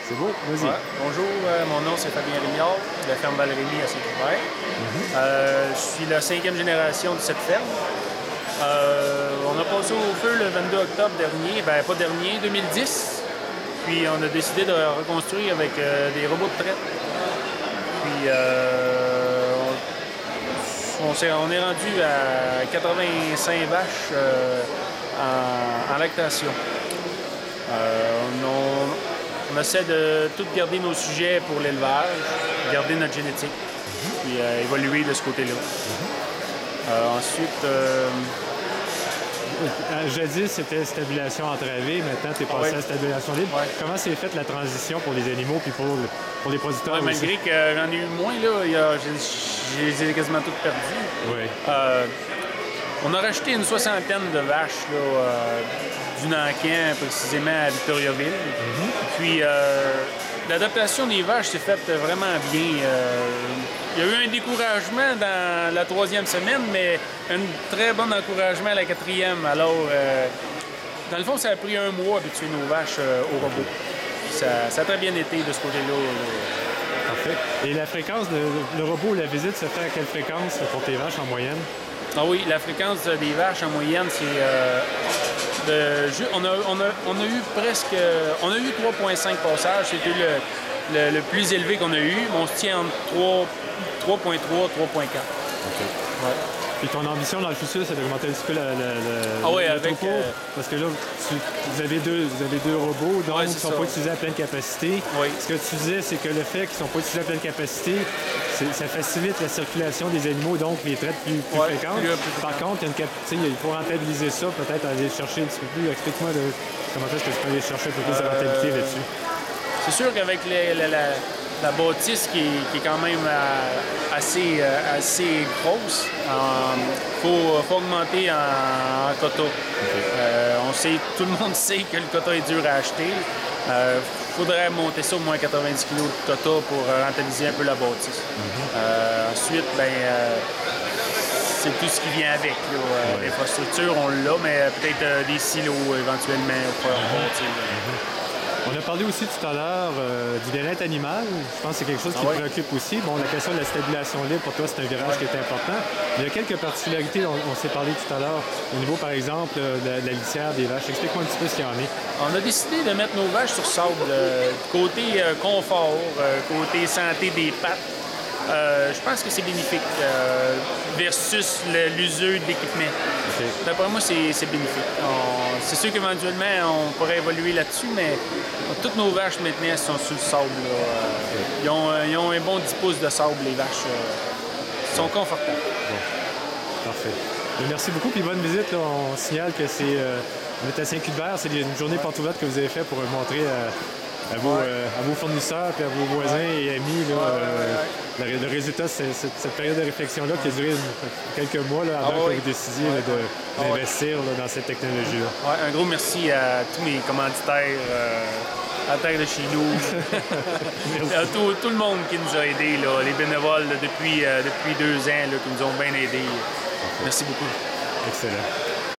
C'est beau, vas-y. Ouais. Bonjour, mon nom c'est Fabien Rémillard, de la ferme Val-Rémy à Saint-Hubert. Je suis la 5e génération de cette ferme. On a passé au feu le 22 octobre dernier, ben pas dernier, 2010. Puis on a décidé de reconstruire avec des robots de traite. Puis on est rendu à 85 vaches en lactation. On essaie de tout garder nos sujets pour l'élevage, garder notre génétique, puis évoluer de ce côté-là. Ensuite... Jadis, c'était stabulation entravée. Maintenant, tu es passé à la stabulation libre. Ouais. Comment s'est faite la transition pour les animaux puis pour les producteurs aussi? Malgré que j'en ai eu moins, je les ai quasiment toutes perdues. Oui. On a racheté une soixantaine de vaches du Nankin, précisément à Victoriaville. Puis l'adaptation des vaches s'est faite vraiment bien. Il y a eu un découragement dans la 3e semaine, mais un très bon encouragement à la 4e. Alors, dans le fond, ça a pris un mois habituer nos vaches au robot. Ça a très bien été de ce côté-là. Parfait. Et la fréquence, le robot, la visite se fait à quelle fréquence pour tes vaches en moyenne? Ah oui, la fréquence des vaches en moyenne, c'est... on a eu presque... On a eu 3,5 passages. C'était le plus élevé qu'on a eu. On se tient entre 3,3 et 3,4. OK. Ouais. Puis ton ambition dans le futur, c'est d'augmenter un petit peu le troupeau? Parce que là, vous avez deux robots, donc ils ne sont pas utilisés à pleine capacité. Oui. Ce que tu disais, c'est que le fait qu'ils ne sont pas utilisés à pleine capacité, ça facilite la circulation des animaux, donc les traites plus fréquentes. Par contre, il faut rentabiliser ça, peut-être aller chercher un petit peu plus. Explique-moi comment est-ce que tu peux aller chercher un peu plus de rentabilité là-dessus. C'est sûr qu'avec la bâtisse qui est quand même assez grosse, faut augmenter en quota. Tout le monde sait que le quota est dur à acheter. Faudrait monter ça au moins 90 kg de quota pour rentabiliser un peu la bâtisse. Ensuite, c'est tout ce qui vient avec. L'infrastructure, on l'a, mais peut-être des silos éventuellement pour bâtir. On a parlé aussi tout à l'heure du bien-être animal. Je pense que c'est quelque chose qui te préoccupe aussi. Bon, la question de la stabulation libre, pour toi, c'est un virage qui est important. Il y a quelques particularités, on s'est parlé tout à l'heure, au niveau, par exemple, de la litière des vaches. Explique-moi un petit peu ce qu'il y en est. On a décidé de mettre nos vaches sur sable. Côté confort, côté santé des pattes, je pense que c'est bénéfique versus l'usure de l'équipement. Okay. D'après moi, c'est bénéfique. C'est sûr qu'éventuellement, on pourrait évoluer là-dessus, mais toutes nos vaches maintenant sont sur le sable. Ils ont un bon 10 pouces de sable, les vaches. Ils sont confortables. Bon. Parfait. Merci beaucoup, puis bonne visite. Là. On signale que on est à Saint-Hubert. C'est une journée porte ouverte que vous avez faite pour montrer à vos fournisseurs et à vos voisins et amis le résultat de cette période de réflexion-là qui a duré quelques mois avant que vous décidiez d'investir dans cette technologie-là. Un gros merci à tous mes commanditaires à terre de chez nous. À tout le monde qui nous a aidés, les bénévoles depuis 2 ans qui nous ont bien aidés. Merci beaucoup. Excellent.